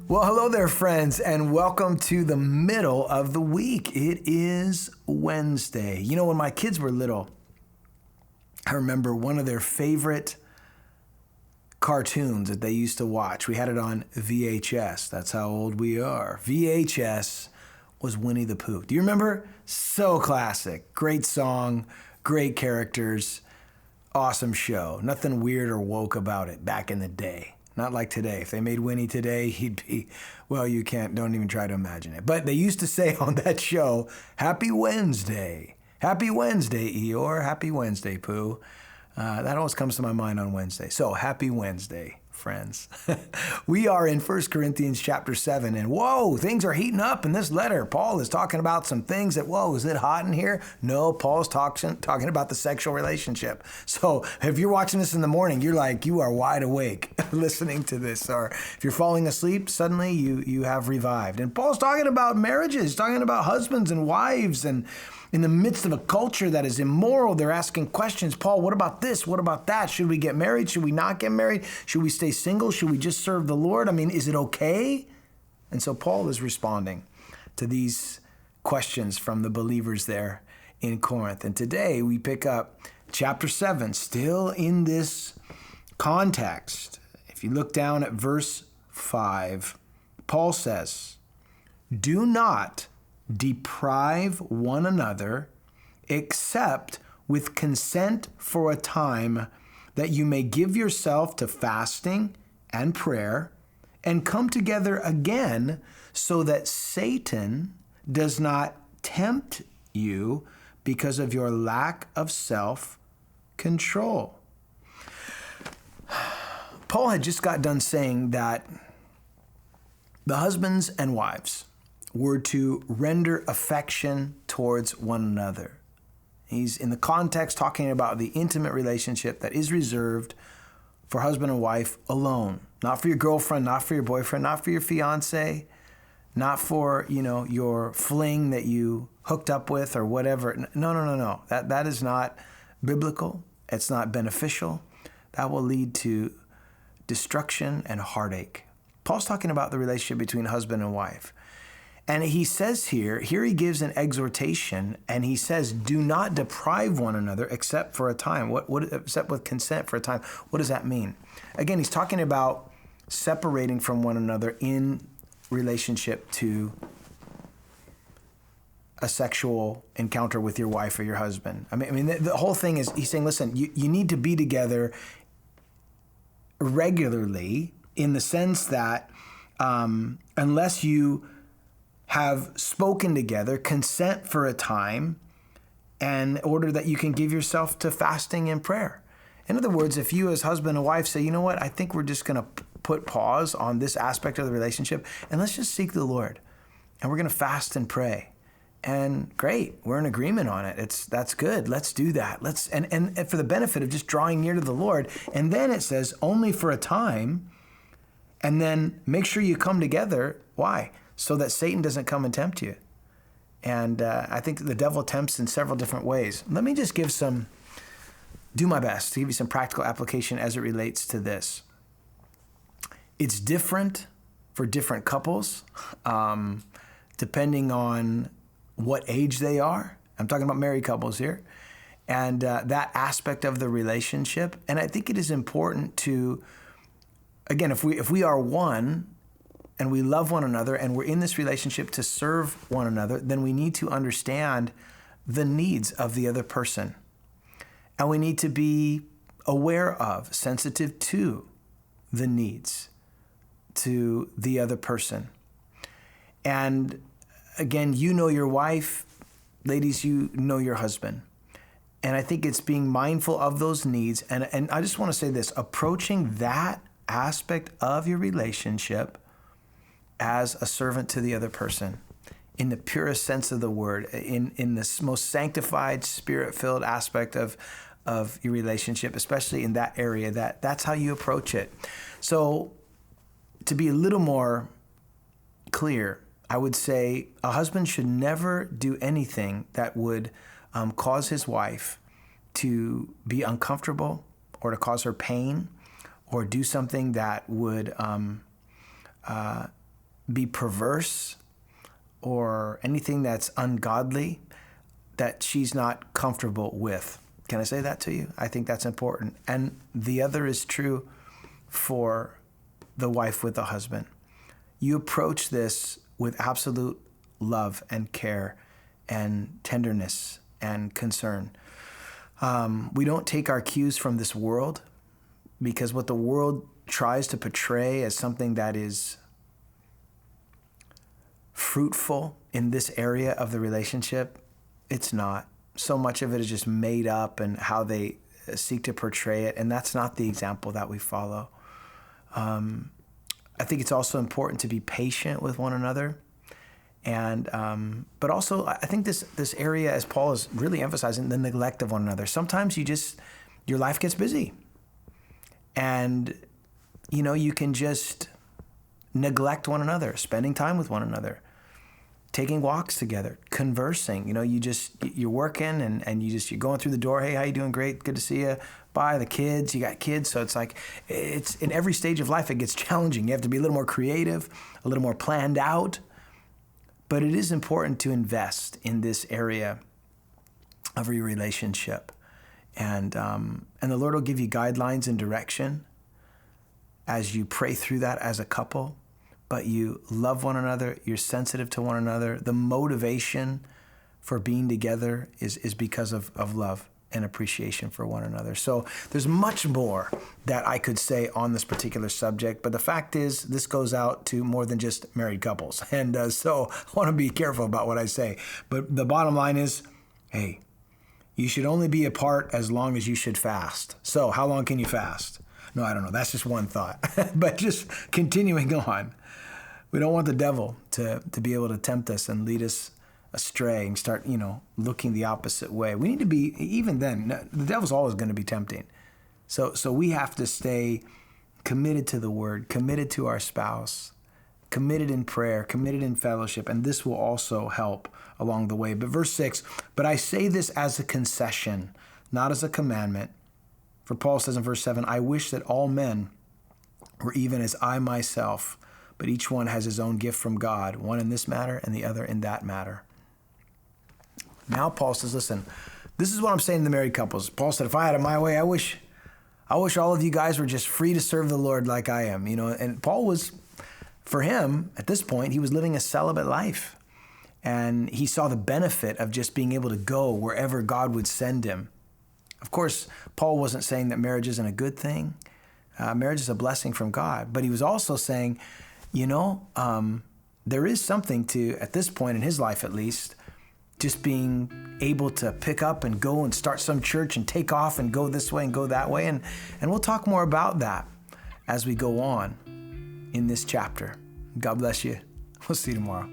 Well, hello there, friends, and welcome to the middle of the week. It is Wednesday. You know, when my kids were little, I remember one of their favorite cartoons that they used to watch. We had it on VHS. That's how old we are. VHS was Winnie the Pooh. Do you remember? So classic. Great song, great characters, awesome show. Nothing weird or woke about it back in the day. Not like today. If they made Winnie today, he'd be, well, don't even try to imagine it. But they used to say on that show, Happy Wednesday. Happy Wednesday, Eeyore. Happy Wednesday, Pooh. That always comes to my mind on Wednesday. So happy Wednesday, friends. We are in 1 Corinthians chapter 7, and whoa, things are heating up in this letter. Paul is talking about some things that, whoa, is it hot in here? No, Paul's talking about the sexual relationship. So if you're watching this in the morning, you are wide awake listening to this. Or if you're falling asleep, suddenly you have revived. And Paul's talking about marriages, talking about husbands and wives, and in the midst of a culture that is immoral, they're asking questions. Paul, what about this? What about that? Should we get married? Should we not get married? Should we stay single? Should we just serve the Lord? I mean, is it okay? And so Paul is responding to these questions from the believers there in Corinth. And today we pick up chapter 7, still in this context. If you look down at verse 5, Paul says, "Do not deprive one another, except with consent for a time, that you may give yourself to fasting and prayer, and come together again, so that Satan does not tempt you because of your lack of self-control." Paul had just got done saying that the husbands and wives were to render affection towards one another. He's in the context talking about the intimate relationship that is reserved for husband and wife alone. Not for your girlfriend, not for your boyfriend, not for your fiance, not for, your fling that you hooked up with or whatever. No. That is not biblical. It's not beneficial. That will lead to destruction and heartache. Paul's talking about the relationship between husband and wife. And he says here he gives an exhortation, and he says, do not deprive one another except for a time. Except with consent for a time. What does that mean? Again, he's talking about separating from one another in relationship to a sexual encounter with your wife or your husband. I mean, the whole thing is, he's saying, listen, you need to be together regularly, in the sense that unless you have spoken together, consent for a time, in order that you can give yourself to fasting and prayer. In other words, if you as husband and wife say, you know what, I think we're just going to put pause on this aspect of the relationship, and let's just seek the Lord, and we're going to fast and pray. And great, we're in agreement on it. That's good. Let's do that. And for the benefit of just drawing near to the Lord. And then it says only for a time, and then make sure you come together. Why? So that Satan doesn't come and tempt you. And I think the devil tempts in several different ways. Let me just do my best to give you some practical application as it relates to this. It's different for different couples, depending on what age they are. I'm talking about married couples here. And that aspect of the relationship. And I think it is important to, again, if we are one, and we love one another, and we're in this relationship to serve one another, then we need to understand the needs of the other person. And we need to be aware of, sensitive to the needs to the other person. And again, you know your wife, ladies, you know your husband. And I think it's being mindful of those needs. And I just want to say this, approaching that aspect of your relationship as a servant to the other person, in the purest sense of the word, in this most sanctified, spirit-filled aspect of your relationship, especially in that area, that's how you approach it. So to be a little more clear, I would say a husband should never do anything that would cause his wife to be uncomfortable or to cause her pain, or do something that would be perverse or anything that's ungodly that she's not comfortable with. Can I say that to you? I think that's important. And the other is true for the wife with the husband. You approach this with absolute love and care and tenderness and concern. We don't take our cues from this world, because what the world tries to portray as something that is fruitful in this area of the relationship, it's not. So much of it is just made up and how they seek to portray it, and that's not the example that we follow. I think it's also important to be patient with one another. And but also, I think this area, as Paul is really emphasizing, the neglect of one another. Sometimes your life gets busy. And, you can just neglect one another, spending time with one another, taking walks together, conversing. You're working and you're going through the door. Hey, how you doing? Great. Good to see you. Bye. The kids, you got kids. So it's like, it's in every stage of life, it gets challenging. You have to be a little more creative, a little more planned out. But it is important to invest in this area of your relationship. And the Lord will give you guidelines and direction as you pray through that as a couple. But you love one another, you're sensitive to one another. The motivation for being together is because of love and appreciation for one another. So there's much more that I could say on this particular subject, but the fact is this goes out to more than just married couples. And so I want to be careful about what I say. But the bottom line is, hey, you should only be apart as long as you should fast. So how long can you fast? No, I don't know. That's just one thought. But just continuing on. We don't want the devil to be able to tempt us and lead us astray and start, looking the opposite way. We need to be, even then, the devil's always going to be tempting. So we have to stay committed to the word, committed to our spouse, committed in prayer, committed in fellowship, and this will also help along the way. But verse 6, but I say this as a concession, not as a commandment. For Paul says in verse 7, I wish that all men were even as I myself, but each one has his own gift from God, one in this matter and the other in that matter. Now Paul says, listen, this is what I'm saying to the married couples. Paul said, if I had it my way, I wish all of you guys were just free to serve the Lord like I am. And Paul was, for him, at this point, he was living a celibate life. And he saw the benefit of just being able to go wherever God would send him. Of course, Paul wasn't saying that marriage isn't a good thing. Marriage is a blessing from God. But he was also saying, there is something to, at this point in his life at least, just being able to pick up and go and start some church and take off and go this way and go that way. And we'll talk more about that as we go on in this chapter. God bless you. We'll see you tomorrow.